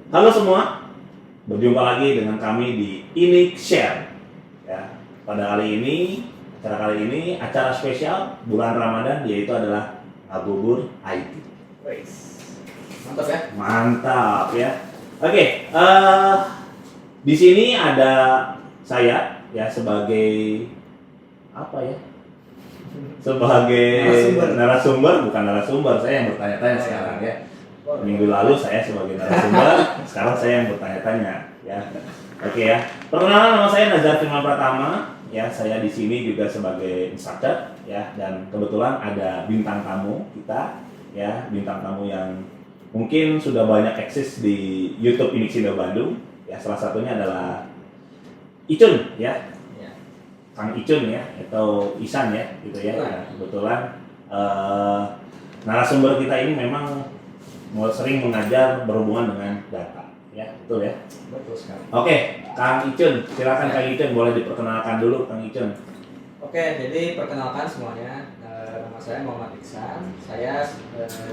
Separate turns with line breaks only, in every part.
Halo semua, berjumpa lagi dengan kami di Inik Share. Ya, pada acara kali ini acara spesial bulan Ramadan, yaitu adalah Ngabubur IT.
Mantap ya?
Mantap ya. Oke, di sini ada saya ya sebagai apa ya? Sebagai narasumber, bukan narasumber, saya yang bertanya-tanya sekarang ya. Minggu lalu saya sebagai narasumber, sekarang saya yang bertanya-tanya ya. Oke ya. Perkenalan, nama saya Nazar Firman Pratama ya. Saya di sini juga sebagai instructor ya, dan kebetulan ada bintang tamu kita ya, bintang tamu yang mungkin sudah banyak eksis di YouTube Inik Sindo Bandung ya. Salah satunya adalah Icun ya. Kang Icun ya, atau Isan ya, gitu ya. Nah, kebetulan narasumber kita ini memang sering mengajar berhubungan dengan data, ya, betul ya?
Betul sekali.
Oke, Kang Icun, silakan Kang Icun, boleh diperkenalkan dulu Kang Icun.
Oke, jadi perkenalkan semuanya, nama saya Muhammad Iksan. Saya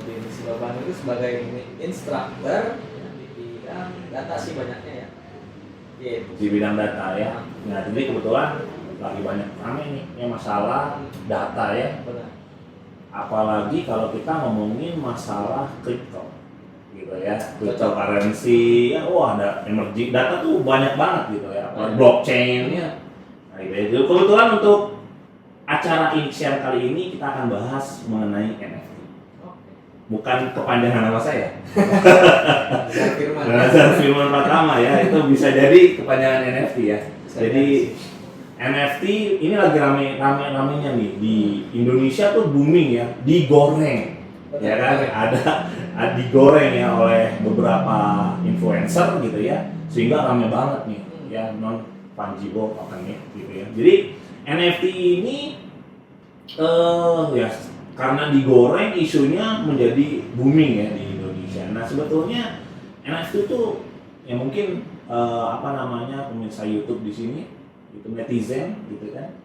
di Sido Bandung itu sebagai instruktur di bidang data sih banyaknya ya. Gitu.
Di bidang data ya. Nah, jadi kebetulan lagi banyak rame nih ya masalah data ya.
Benar.
Apalagi kalau kita ngomongin masalah kripto gitu ya, cryptocurrency ya, wah ada emerging data tuh banyak banget gitu ya, blockchain ya. Nah, gitu. Kebetulan untuk acara Inik Share kali ini kita akan bahas mengenai NFT. Bukan kepanjangan nama saya. Nazar Firman Pratama ya, itu bisa jadi kepanjangan NFT ya. Jadi NFT ini lagi rame-ramenya nih di Indonesia tuh booming ya, digoreng. Ya kan, ada digoreng ya oleh beberapa influencer gitu ya, sehingga rame banget nih ya, non fungible tokennya gitu ya. Jadi NFT ini ya karena digoreng isunya menjadi booming ya di Indonesia. Nah, sebetulnya NFT itu ya mungkin pemirsa YouTube di sini itu netizen gitu kan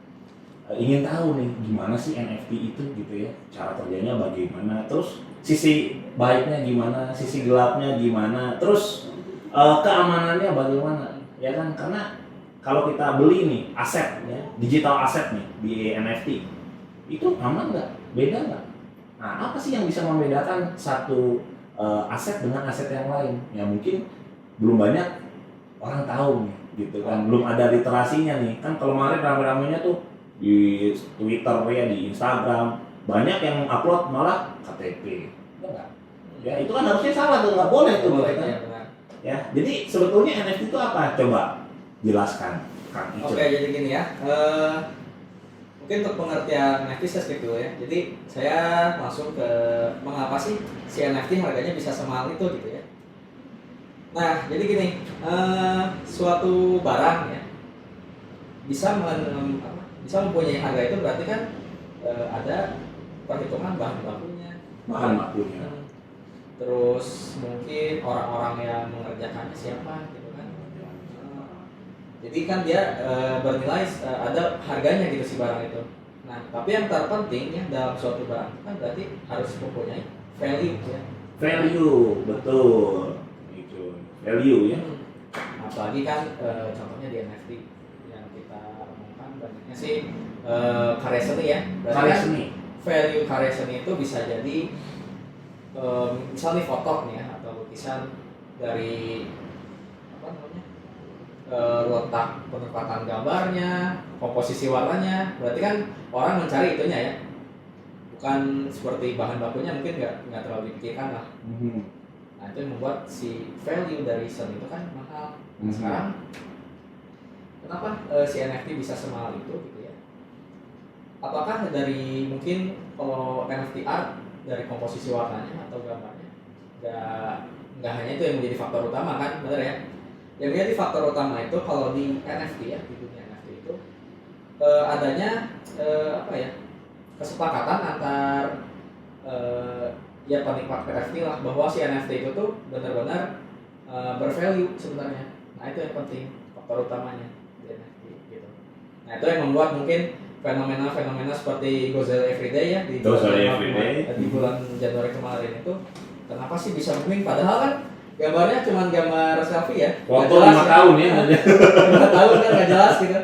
ingin tahu nih gimana sih NFT itu gitu ya, cara kerjanya bagaimana, terus sisi baiknya gimana, sisi gelapnya gimana, terus keamanannya bagaimana ya kan. Karena kalau kita beli nih aset ya, digital aset nih di NFT itu aman nggak, beda nggak? Nah, apa sih yang bisa membedakan satu aset dengan aset yang lain? Ya mungkin belum banyak orang tahu nih gitu kan, belum ada literasinya nih kan. Kalau kemarin rame-ramenya tuh di Twitter ya, di Instagram banyak yang upload malah KTP ya enggak? Ya itu kan harusnya salah tuh, nggak boleh tuh kan? Ya, jadi sebetulnya NFT itu apa? Coba jelaskan Kang Icun.
Oke, jadi gini ya, mungkin untuk pengertian NFT saya skip dulu ya. Jadi saya langsung ke mengapa sih si NFT harganya bisa semahal itu gitu ya. Nah, jadi gini, suatu barang ya bisa mempunyai harga itu berarti kan ada perhitungan bahan bakunya. Terus mungkin orang-orang yang mengerjakannya siapa gitu kan. Jadi kan dia bernilai ada harganya gitu si barang itu. Nah, tapi yang terpenting ya dalam suatu barang kan berarti harus mempunyai value ya.
Value, betul. Value ya.
Apalagi kan contohnya di NFT yang kita omongkan banyaknya sih karya seni ya.
Karya seni.
Value karya seni itu bisa jadi misalnya foto nih ya, atau lukisan dari letak penempatan gambarnya, komposisi warnanya. Berarti kan orang mencari itunya ya. Bukan seperti bahan bakunya mungkin nggak terlalu dipikirkan lah. Nah, itu yang membuat si value dari seni itu kan mahal. Nah, sekarang kenapa si NFT bisa semahal itu gitu ya? Apakah dari mungkin kalau NFT art dari komposisi warnanya atau gambarnya nggak hanya itu yang menjadi faktor utama kan, benar ya? Yang menjadi faktor utama itu kalau di NFT ya, di dunia NFT itu adanya kesepakatan antar ya penikmat NFT lah, bahwa si NFT itu tuh benar-benar bervalue sebenarnya. Nah, itu yang penting, faktor utamanya di NFT gitu. Nah, itu yang membuat mungkin fenomena-fenomena seperti Godzilla Everyday ya di bulan Januari kemarin itu kenapa sih bisa booming? Padahal kan gambarnya cuma gambar selfie ya.
Foto
Nggak jelas
5 tahun ya.
5 tahun kan nggak jelas gitu.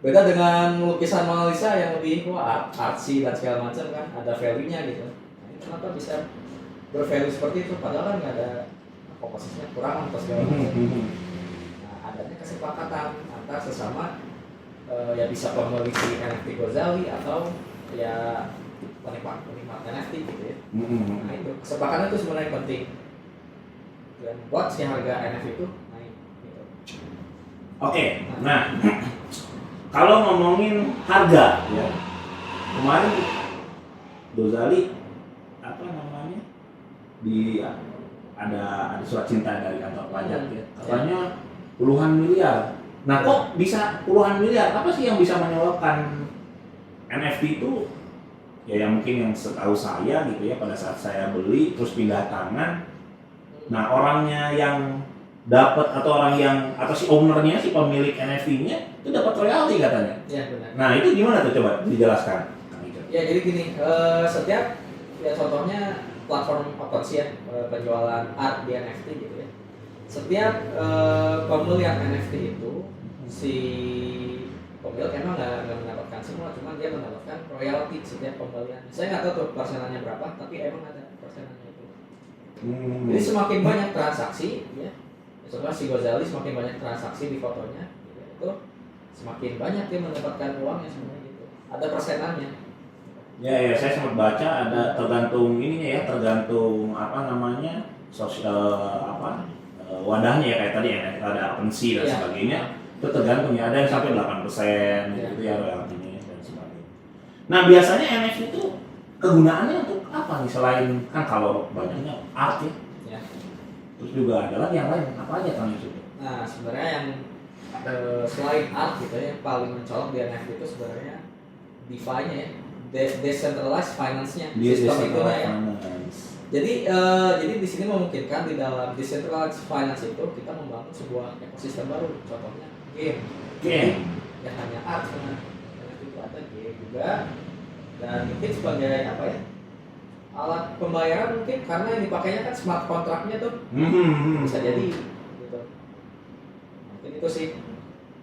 Beda dengan lukisan Mona Lisa yang lebih artsy dan segala macam kan, ada value-nya gitu. Nah, ini kenapa bisa bervalue seperti itu? Padahal kan nggak ada komposisinya kurang atau segala macam. Nah, adanya kesepakatan antar sesama ya bisa pemilik si NFT Ghazali atau ya penikmat NFT gitu ya. Nah itu kesepakatan itu sebenarnya penting dan buat si harga NFT itu naik gitu.
Oke, nah kalau ngomongin harga ya, kemarin Ghazali apa namanya ada surat cinta dari kantor pajak ya, katanya puluhan miliar. Nah kok bisa puluhan miliar? Apa sih yang bisa menyebabkan NFT itu? Ya yang mungkin yang setahu saya gitu ya, pada saat saya beli terus pindah tangan, nah orangnya yang dapat atau si ownernya, si pemilik NFT-nya itu dapat royalti katanya.
Iya benar.
Nah itu gimana tuh, coba dijelaskan.
Ya jadi gini, setiap ya contohnya platform OpenSea ya, penjualan art di NFT gitu ya. Setiap pembelian NFT itu si pemilik emang nggak mendapatkan semua, cuma dia mendapatkan royalti setiap pembelian. Saya nggak tahu tuh persenannya berapa, tapi emang ada persenannya itu. Jadi semakin banyak transaksi, ya, contohnya si Ghazali semakin banyak transaksi di fotonya, gitu, itu semakin banyak dia mendapatkan uangnya sebenarnya gitu. Ada persenannya.
Ya, saya sempat baca ada tergantung ininya ya, tergantung apa namanya wadahnya ya, kayak tadi ada OpenSea dan sebagainya. Itu tergantung ya, ada yang sampai 8% gitu ya royaltinya dan sebagainya. Nah biasanya NFT itu kegunaannya untuk apa nih, selain kan kalau banyaknya art ya, terus juga ada lagi yang lain, apa aja kan itu?
Nah sebenarnya yang selain art gitu ya, yang paling mencolok di NFT itu sebenarnya DeFi-nya ya, decentralized finance-nya, sistem itunya ya. Jadi di sini memungkinkan di dalam decentralized finance itu kita membangun sebuah ekosistem baru, contohnya game. Ya hanya art karena itu ada game juga, dan mungkin sebagai apa ya, alat pembayaran mungkin karena yang dipakainya kan smart contract-nya tuh bisa jadi gitu. Mungkin itu sih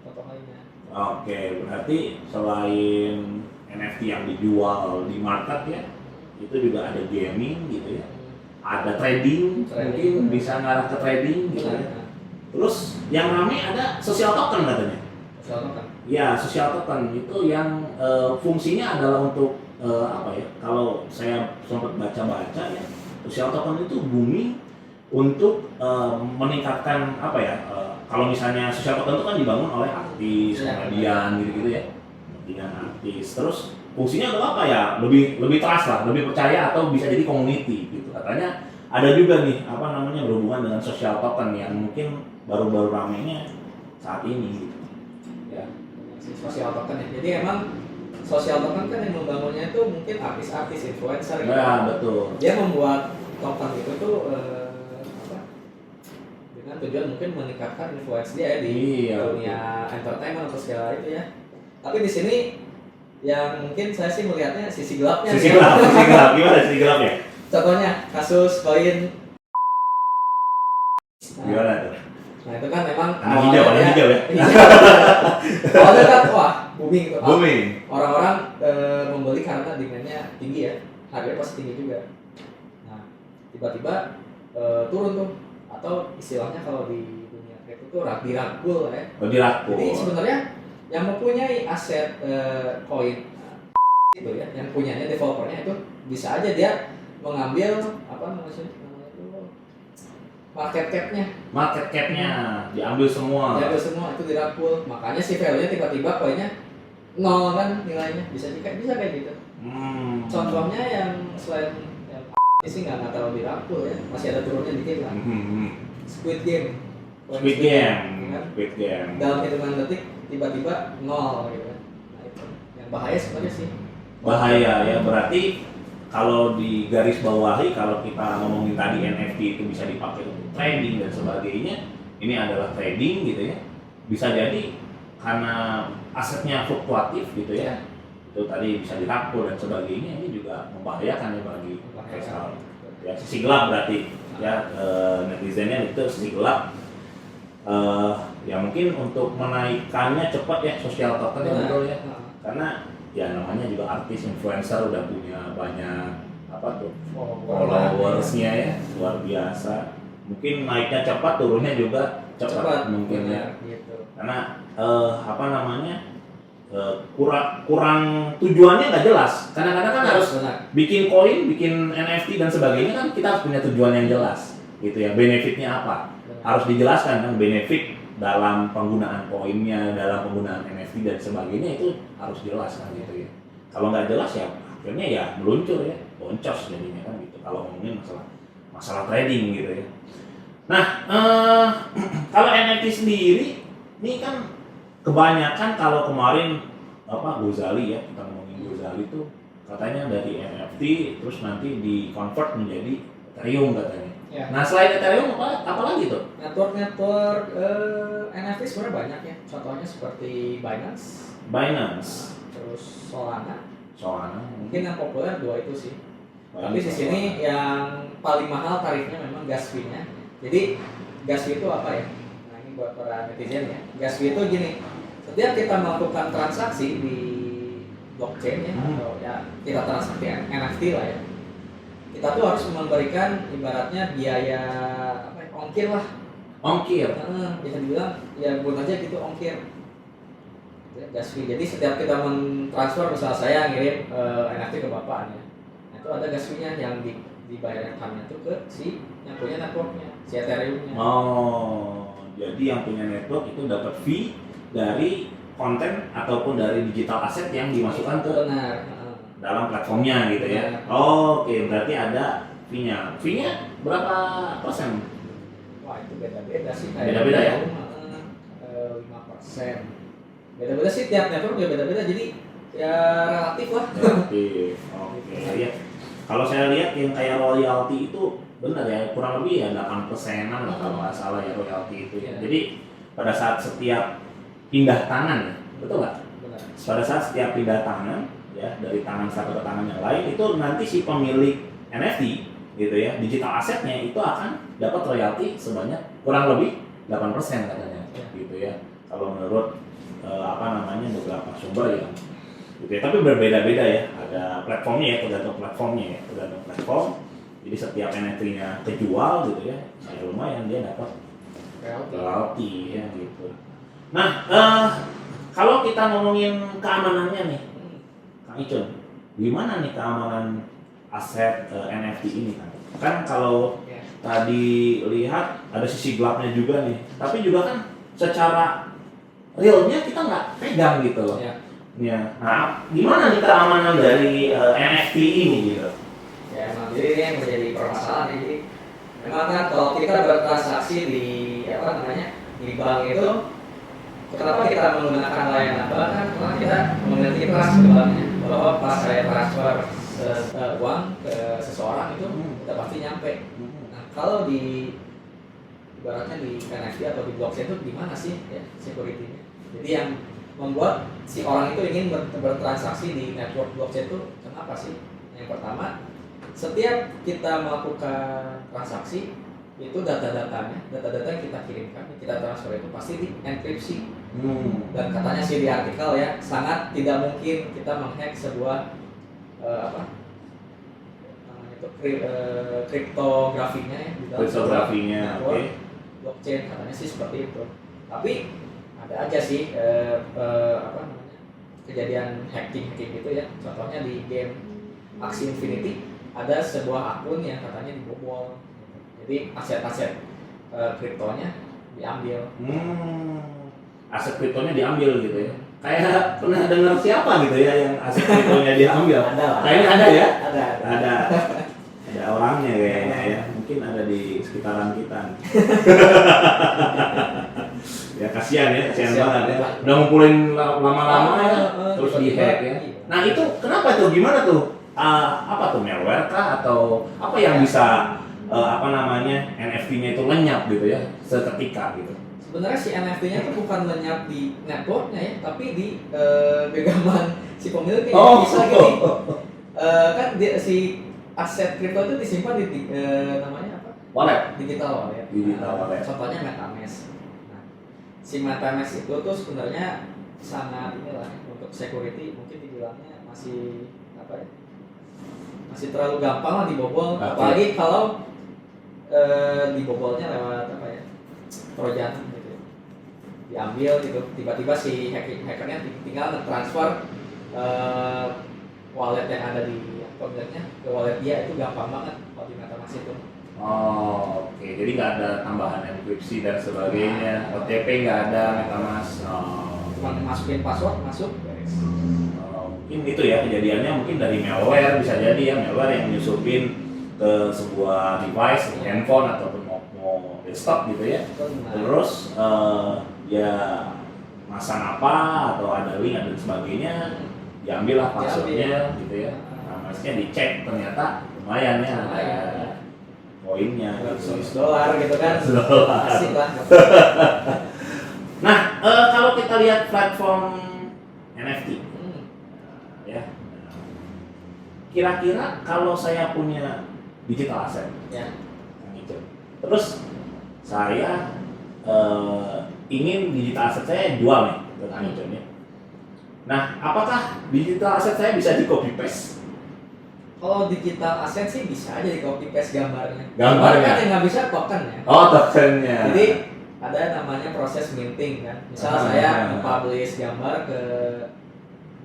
contoh lainnya.
Oke, berarti selain NFT yang dijual di market ya, itu juga ada gaming gitu ya, ada trading. Mungkin bisa ngarah ke trading gitu ya. Terus yang ramai ada social token katanya.
Social token?
Ya, social token itu yang fungsinya adalah untuk apa ya, kalau saya sempat baca-baca ya, social token itu booming untuk meningkatkan apa ya, kalau misalnya social token itu kan dibangun oleh artis, komedian gitu-gitu ya, dengan artis. Terus fungsinya adalah apa ya, lebih trust lah, lebih percaya, atau bisa jadi community gitu. Katanya ada juga nih apa namanya berhubungan dengan social token yang mungkin baru-baru ramainya saat ini gitu. Ya,
social token ya. Jadi emang social token kan yang membangunnya itu mungkin artis-artis, influencer gitu.
Ya, betul.
Dia membuat token itu tuh dengan tujuan mungkin meningkatkan influence dia ya, di dunia entertainment atau segala itu ya. Tapi di sini yang mungkin saya sih melihatnya sisi gelapnya.
Sisi gelap, gimana sisi gelapnya?
Contohnya kasus koin.
Gimana tuh?
Nah itu kan memang
warna hijau ya.
Awalnya kan wah booming gitu.
Booming.
Orang-orang membeli karena demand-nya tinggi ya, harganya pasti tinggi juga. Nah tiba-tiba turun tuh, atau istilahnya kalau di dunia crypto tuh dirangkul ya.
Dirangkul.
Jadi sebenarnya yang mempunyai aset koin itu ya, yang punyanya developernya itu bisa aja dia mengambil apa namanya itu market cap-nya diambil semua itu dirangkul, makanya si value-nya tiba-tiba koinnya nol kan nilainya, bisa kayak gitu. Contohnya yang selain yang sih nggak terlalu dirangkul ya, masih ada turunnya dikit lah. Squid Game dalam hitungan detik tiba-tiba nol gitu kan. Nah itu yang bahaya sebenarnya sih.
Bahaya ya, berarti kalau di garis bawahi, kalau kita ngomongin tadi NFT itu bisa dipakai untuk trading dan sebagainya, ini adalah trading gitu ya. Bisa jadi karena asetnya fluktuatif gitu ya, itu tadi bisa dirangkul dan sebagainya, ini juga membahayakan ya bagi investor. ya sisi gelap berarti ya, netizennya itu sisi gelap. Ya mungkin untuk menaikkannya cepat ya social token ya, betul ya, karena ya namanya juga artis influencer udah punya banyak apa tuh followersnya ya, luar biasa. Mungkin naiknya cepat, turunnya juga cepat mungkin ya,
gitu.
karena apa namanya kurang tujuannya nggak jelas. Kadang-kadang kan harus bikin koin, bikin NFT dan sebagainya kan kita harus punya tujuan yang jelas gitu ya, benefitnya apa harus dijelaskan kan, benefit dalam penggunaan koinnya, dalam penggunaan NFT dan sebagainya itu harus jelas kan gitu ya. Kalau nggak jelas ya akhirnya ya meluncur ya, boncos jadinya kan gitu kalau ngomongin masalah trading gitu ya. Nah kalau NFT sendiri ini kan kebanyakan, kalau kemarin apa Gozali ya, kita ngomongin Gozali itu katanya dari NFT terus nanti di convert menjadi Ethereum katanya.
Ya.
Nah selain Ethereum apa lagi tuh?
Network NFT sebenarnya banyak ya. Contohnya seperti Binance, terus Solana. Mungkin yang populer dua itu sih. Tapi di sini yang paling mahal tarifnya memang gas fee-nya. Jadi gas fee itu apa ya? Nah ini buat para netizen ya. Gas fee itu gini. Setiap kita melakukan transaksi di blockchain ya, atau ya kita transaksi NFT lah ya, kita tuh harus memberikan ibaratnya biaya apa ya, ongkir lah. Bisa dibilang ya buat aja gitu ongkir. Gas fee. Jadi setiap kita mentransfer, misalnya saya ngirim NFT ke bapak ya, itu ada gas fee-nya yang dibayarkannya tuh ke si yang punya networknya, si Ethereum-nya.
Oh, jadi yang punya network itu dapat fee dari konten ataupun dari digital aset yang dimasukkan ke dalam platformnya gitu ya. Oke, berarti ada fee-nya. Fee-nya berapa persen?
Wah itu beda-beda sih.
Beda-beda ya?
5%. Beda-beda sih, tiap network juga beda-beda, jadi ya relatif lah.
Relatif, oke. Ya. Kalau saya lihat yang kayak royalti itu benar ya, kurang lebih ya 8%-an lah kalau nggak salah ya royalti itu ya. Jadi pada saat setiap pindah tangan ya, betul nggak?
Benar.
Pada saat setiap pindah tangan ya, dari tangan satu ke tangan yang lain, itu nanti si pemilik NFT gitu ya, digital asetnya itu akan dapat royalti sebanyak kurang lebih 8% katanya gitu ya. Kalau menurut apa namanya beberapa sumber yang gitu ya. Tapi berbeda-beda ya, ada platformnya ya, tergantung platform. Jadi setiap NFT-nya kejual gitu ya, lumayan dia dapat royalti ya gitu. Nah, kalau kita ngomongin keamanannya nih, Kang Icun, gimana nih keamanan aset NFT ini kan? Kan kalau tadi lihat ada sisi gelapnya juga nih, tapi juga kan secara realnya kita nggak pegang gitu loh. Ya. Nah, gimana nih keamanan dari NFT ini gitu?
Ya emang jadi ini yang menjadi permasalahan ya. Jadi memang kan kalau kita bertransaksi di apa namanya di bank itu, kenapa kita menggunakan layanan bank kan? Karena kita memiliki trust ke banknya bahwa pas saya transfer uang ke seseorang itu kita pasti nyampe. Nah kalau di ibaratnya di NFT atau di blockchain itu gimana sih ya security-nya? Jadi yang membuat si orang itu ingin bertransaksi di network blockchain itu kenapa sih? Yang pertama, setiap kita melakukan transaksi itu data-data yang kita kirimkan, yang kita transfer itu pasti dienkripsi. Dan katanya sih di artikel ya, sangat tidak mungkin kita menghack sebuah apa namanya itu kriptografinya ya di dalam network blockchain, katanya sih seperti itu. Tapi ada aja sih apa namanya kejadian hacking gitu ya. Contohnya di game Axie Infinity ada sebuah akun yang katanya dibobol. Jadi aset-aset kriptonya diambil.
Aset kriptonya diambil gitu ya. Kayak pernah dengar siapa gitu ya yang aset kriptonya diambil? Kayaknya ada ya? Ada orangnya kayaknya ya. Mungkin ada di sekitaran kita. Ya kasihan banget ya. Udah ngumpulin lama-lama ya, terus di-hack ya. Nah itu kenapa tuh? Gimana tuh? Apa tuh, malware kah atau apa yang bisa apa namanya NFT-nya itu lenyap gitu ya seketika gitu?
Sebenarnya si NFT-nya itu bukan lenyap di networknya ya, tapi di genggaman si pemiliknya. Bisa gini, kan si aset kripto itu disimpan di namanya apa?
Wallet.
Digital wallet.
Digital wallet.
Contohnya MetaMask. Nah, si MetaMask itu tuh sebenarnya sangat inilah untuk security mungkin dibilangnya masih apa ya? Masih terlalu gampang lah dibobol. Apalagi kalau dibobolnya lewat apa ya? Trojan gitu. Diambil gitu. Tiba-tiba si hackernya tinggal transfer wallet yang ada di pemiliknya ke wallet dia, itu gampang banget kalau di MetaMask itu.
Oh, oke. Jadi nggak ada tambahan enkripsi dan sebagainya. OTP nggak ada, MetaMask.
Cuma masukin password, masuk, beres.
Mungkin itu ya kejadiannya, mungkin dari malware, bisa jadi ya malware yang nyusupin ke sebuah device, handphone ataupun mau desktop gitu ya. Terus ya masang apa atau ada link dan sebagainya, diambil lah passwordnya gitu ya. Nah, maksudnya dicek ternyata lumayan ya, poinnya
$100 gitu kan. Asik lah.
Nah, kalau kita lihat platform NFT, ya, kira-kira kalau saya punya digital asset,
Ya.
gitu, terus saya ingin digital asset saya jual nih ke Kang Icon ya. Nah, apakah digital asset saya bisa di copy paste?
Kalau digital aset sih bisa aja di copy paste gambarnya.
Gambarnya.
Kan yang nggak bisa token ya.
Oh, tokennya.
Jadi ada namanya proses minting kan. Misal saya publish gambar ke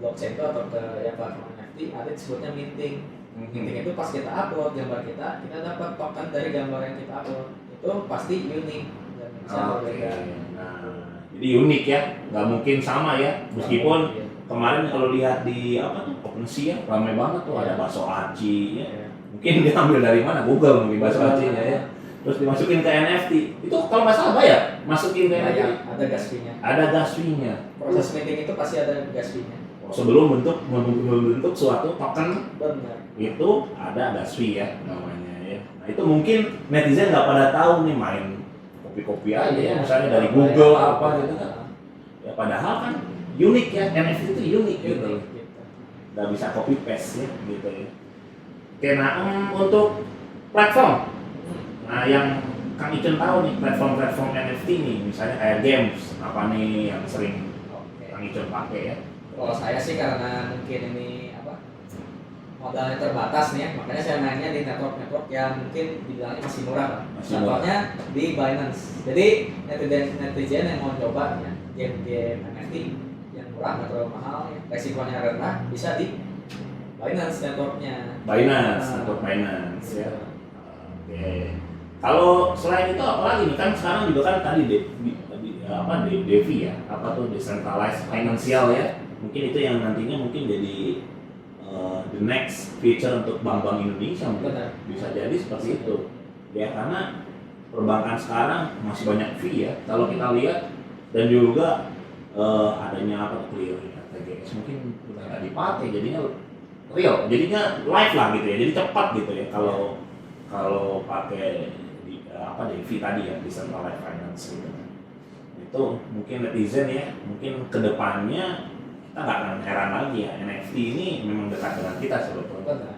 blockchain itu atau ke ya platform NFT, ada disebutnya minting. Minting itu pas kita upload gambar kita dapat token dari gambar yang kita upload. Itu pasti unik dan bisa berbeda.
Nah, jadi unik ya, nggak mungkin sama ya. Meskipun kemarin kalau lihat di apa tuh OpenSea ya, ramai banget tuh, ada bakso aci ya. Mungkin dia ambil dari mana? Google mungkin bakso acinya ya. Terus dimasukin ke NFT. Itu kalau nggak salah bayar, masukin ke NFT.
Ada gas fee-nya.
Ada gas fee-nya.
Proses minting itu pasti ada gas fee-nya.
Sebelum membentuk suatu token,
Benar.
itu ada gas fee ya namanya ya. Nah, itu mungkin netizen nggak pada tahu nih, main kopi-kopi aja ya, misalnya dari Google apa gitu kan. Ya padahal kan unik ya, NFT itu unik gitu. Nggak bisa copy paste ya gitu ya. Oke, nah untuk platform, nah yang Kang Icon tahu nih platform-platform NFT nih, misalnya kayak games apa nih yang sering Kang Icon pakai ya?
Kalau saya sih karena mungkin ini apa modalnya terbatas nih ya, makanya saya mainnya di network yang mungkin dibilangnya masih murah lah. Contohnya di Binance. Jadi netizen yang mau coba ya game-game NFT yang murah nggak terlalu mahal, ya, resikonya rendah, bisa di Binance networknya.
Network Binance ya. Oke. Kalau selain itu apalagi nih, kan sekarang juga kan tadi DeFi ya, apa tuh decentralized financial ya. Mungkin itu yang nantinya mungkin jadi the next feature untuk bank-bank Indonesia mungkin.
Benar.
Bisa jadi seperti itu ya, karena perbankan sekarang masih banyak fee ya kalau kita lihat, dan juga adanya apa clearing TGS mungkin udah nggak dipakai, jadinya real, jadinya live lah gitu ya, jadi cepat gitu ya kalau pakai DeFi tadi ya, decentralized finance gitu. Itu mungkin netizen ya, mungkin kedepannya kita nggak akan heran lagi ya, NFT ini memang dekat dengan kita sebetulnya.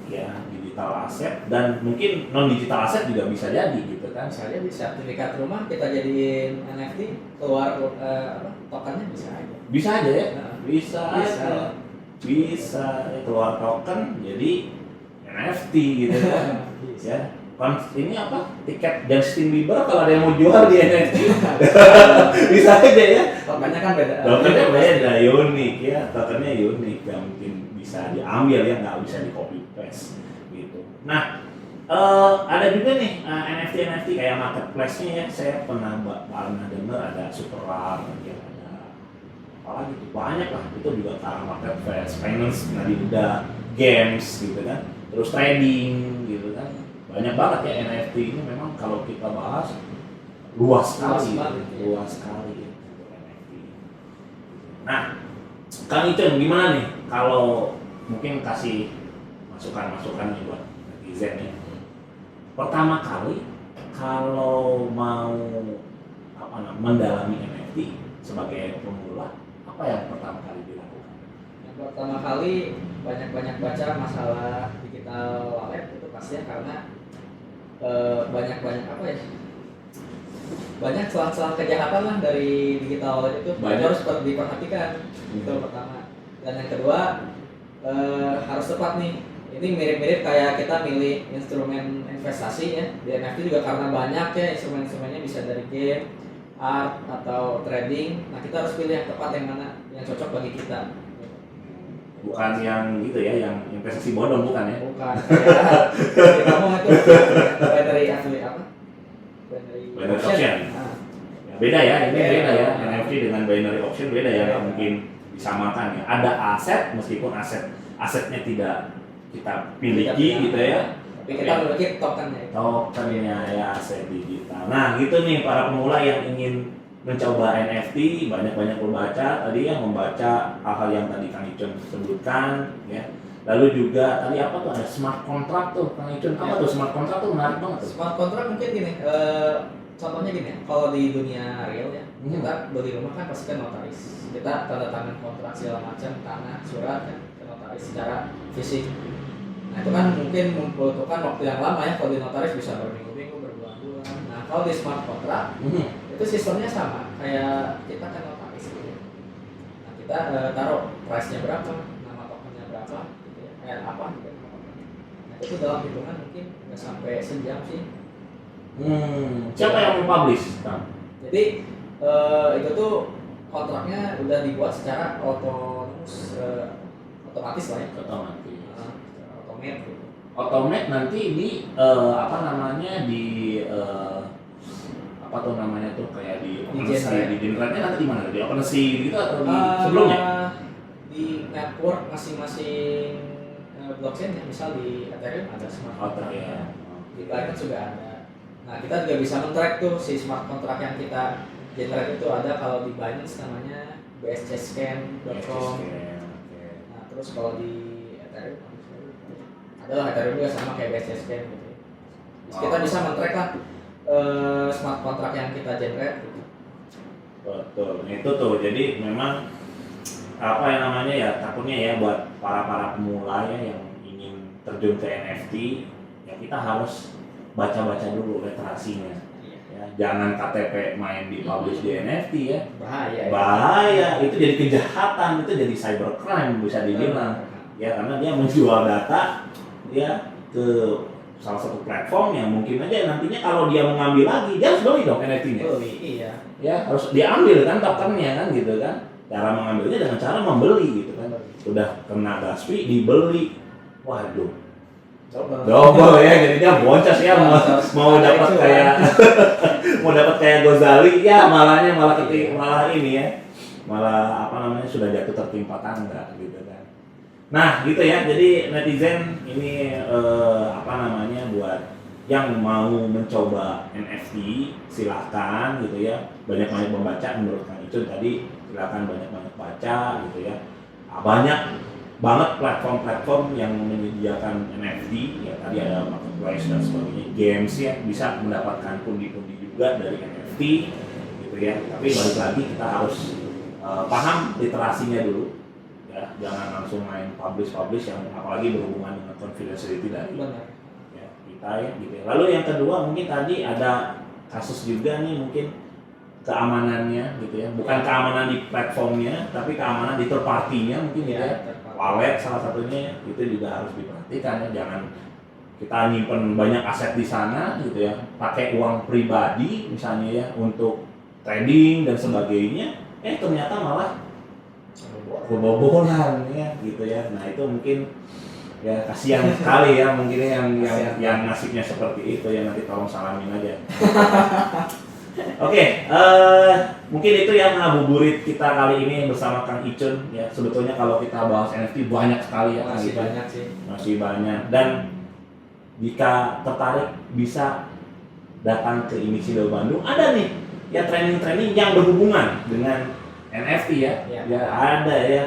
Ya, digital aset dan mungkin non digital aset juga bisa jadi gitu kan.
Misalnya di sertifikat rumah kita jadiin NFT, keluar tokennya bisa aja.
Bisa aja ya,
Nah,
bisa keluar token jadi NFT gitu kan. Ya. Ini apa? Tiket Justin Bieber kalau ada yang mau jual di NFT bisa aja ya.
Tokennya kan beda.
Tokennya beda, unik ya. Tokennya unik, nggak mungkin bisa diambil ya, nggak bisa di copy paste gitu. Nah, ada juga nih NFT kayak marketplace-nya ya. Saya pernah dengar ada Super Rare, ya, ada apalagi tuh banyak lah. Itu juga karena marketplace, finance, tadi udah games gitu kan. Terus trading gitu kan. Banyak banget ya NFT ini, memang kalau kita bahas luas sekali untuk NFT. Nah, Kang Icon gimana nih kalau mungkin kasih masukan-masukan nih buat netizen ya. Pertama kali kalau mau mendalami NFT sebagai pemula, apa yang pertama kali dilakukan?
Yang pertama kali banyak baca masalah digital wallet itu pastinya karena banyak apa ya, banyak celah-celah kejahatan lah dari digital wallet itu. Harus diperhatikan. Itu pertama. Dan yang kedua harus tepat nih. Ini mirip-mirip kayak kita milih instrumen investasi ya. Di NFT juga karena banyak ya instrumen-instrumennya, bisa dari game, art atau trading. Nah, kita harus pilih yang tepat, yang mana yang cocok bagi kita.
Bukan yang gitu ya, yang investasi bodong, bukan ya?
Bukan. Kayak kamu itu binary affiliate apa?
Binary option.
Nah,
Ya, beda ya, ini beda ya.
Beda.
NFT dengan binary option beda ya, nggak mungkin disamakan ya. Ada aset meskipun asetnya tidak kita miliki gitu ya.
Tapi kita memiliki tokennya.
Tokennya ya, aset digital. Nah, gitu nih para pemula yang ingin mencoba NFT, banyak-banyak membaca tadi yang membaca hal-hal yang tadi Kang Icun sebutkan ya. Lalu juga tadi apa tuh, ada smart contract tuh Kang Icun. Apa tuh smart contract tuh, menarik banget tuh.
Smart contract mungkin gini, contohnya gini ya, kalau di dunia real ya, kita beli rumah kan pasti kan notaris. Kita tanda tangan kontrak segala macam, tanah, surat kan ke notaris secara fisik. Nah, itu kan mungkin membutuhkan waktu yang lama ya, kalau di notaris bisa berminggu-minggu, berbulan-bulan. Nah, kalau di smart contract itu sistemnya sama kayak kita kan notaris gitu ya. Nah, kita taruh price-nya berapa, nama tokennya berapa gitu ya, kayak apa gitu. Nah, itu dalam hitungan mungkin nggak sampai sejam sih.
Siapa yang mempublish, Kang?
Jadi itu tuh kontraknya udah dibuat secara otomatis lah ya.
Otomatis.
Otomat gitu.
Otomat nanti di apa namanya, di apa tuh namanya tuh, kayak di OpenSea, di generate-nya nanti di mana? Di OpenSea gitu atau di sebelumnya?
Di network masing-masing blockchain ya, misal di Ethereum ada smart contract ya. Di Binance juga ada. Nah, kita juga bisa men-track tuh si smart contract yang kita generate itu. Ada kalau di Binance namanya bscscan.com. Nah, terus kalau di Ethereum adalah Ethereum juga sama kayak bscscan gitu. Terus kita bisa men-track lah smart contract yang kita generate gitu.
Betul, itu tuh. Jadi memang apa yang namanya ya, takutnya ya buat para pemula ya yang ingin terjun ke NFT, ya kita harus baca-baca dulu literasinya. Ya, jangan KTP main di publish di NFT ya. Bahaya, itu jadi kejahatan, itu jadi cybercrime bisa dibilang. Ya, karena dia menjual data ya ke salah satu platform yang mungkin aja nantinya kalau dia mengambil lagi, dia harus beli dong NFT-nya.
Iya.
Ya, harus diambil kan tokennya kan gitu kan. Cara mengambilnya dengan cara membeli gitu kan. Udah kena gas fee dibeli. Waduh. Double ya, jadinya boncos ya, mau dapat kayak mau dapat kayak Gozali ya, malah ini ya, malah apa namanya, sudah jatuh tertimpa tangga gitu kan. Nah gitu ya, jadi netizen ini apa namanya, buat yang mau mencoba NFT silahkan gitu ya, banyak membaca. Menurut Kang Icun tadi silahkan banyak baca gitu ya. Banyak banget platform-platform yang menyediakan NFT ya, tadi ada marketplace dan sebagainya, games ya, bisa mendapatkan pundi-pundi juga dari NFT gitu ya. Tapi balik lagi kita harus paham literasinya dulu ya, jangan langsung main publish yang apalagi berhubungan dengan confidentiality dari ya, kita ya gitu ya. Lalu yang kedua mungkin tadi ada kasus juga nih, mungkin keamanannya gitu ya, bukan keamanan di platformnya tapi keamanan di third party-nya mungkin ya. Wallet salah satunya itu juga harus diperhatikan ya, jangan kita nyimpen banyak aset di sana gitu ya, pakai uang pribadi misalnya ya untuk trading dan sebagainya, ternyata malah kebobolan ya gitu ya. Nah itu mungkin ya kasihan sekali ya, mungkin yang nasibnya seperti itu ya, nanti tolong salamin aja. Oke, mungkin itu yang ngabuburit kita kali ini bersama Kang Icun ya. Sebetulnya kalau kita bahas NFT banyak sekali ya, masih banyak. Dan jika tertarik bisa datang ke Inixindo Bandung. Ada nih ya training yang berhubungan dengan NFT ya. Ya ada ya.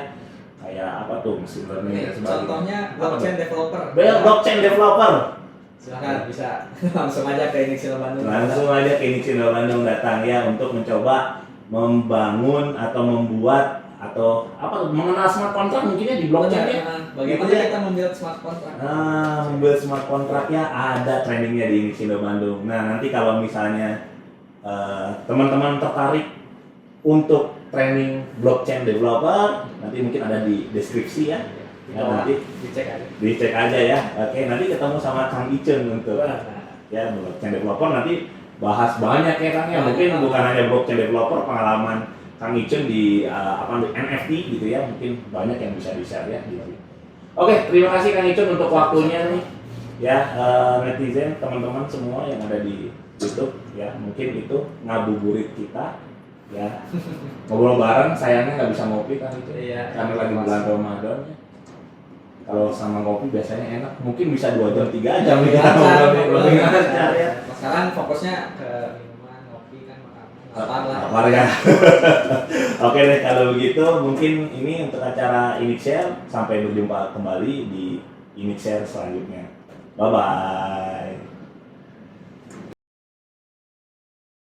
Kayak apa tuh, machine learning dan sebagainya.
Contohnya blockchain developer.
Blockchain developer.
Silakan bisa langsung aja ke Inixindo Bandung.
Langsung aja ke Inixindo Bandung datang ya, untuk mencoba membangun atau membuat atau apa mengenal smart contract mungkinnya di blockchain ya.
Bagaimana
Gitu ya.
kita membuat smart contract?
Nah, membuat smart contract-nya ada trainingnya di Inixindo Bandung. Nah, nanti kalau misalnya teman-teman tertarik untuk training blockchain developer, nanti mungkin ada di deskripsi ya. Ya, nanti dicek aja ya. Oke, nanti ketemu sama Kang Icen untuk ya blockchain developer, nanti bahas banyak ya Kang ya. Mungkin bukan hanya blockchain developer, pengalaman Kang Icen di di NFT gitu ya, mungkin banyak yang bisa di-share ya gitu. Oke, terima kasih Kang Icen untuk waktunya nih. Ya, netizen, teman-teman semua yang ada di YouTube ya, mungkin itu ngabuburit kita ya. Ngobrol bareng, sayangnya nggak bisa ngopi kan itu.
Iya,
Karena lagi bulan Ramadan ya. Kalau sama ngopi biasanya enak, mungkin bisa 2 jam 3 jam kita ngobrol lebih lancar ya.
Sekarang fokusnya ke minuman, ngopi kan, makanan, lah.
Lapar ya. Oke deh, kalau begitu mungkin ini untuk acara Inixshare. Sampai berjumpa kembali di Inixshare selanjutnya. Bye bye.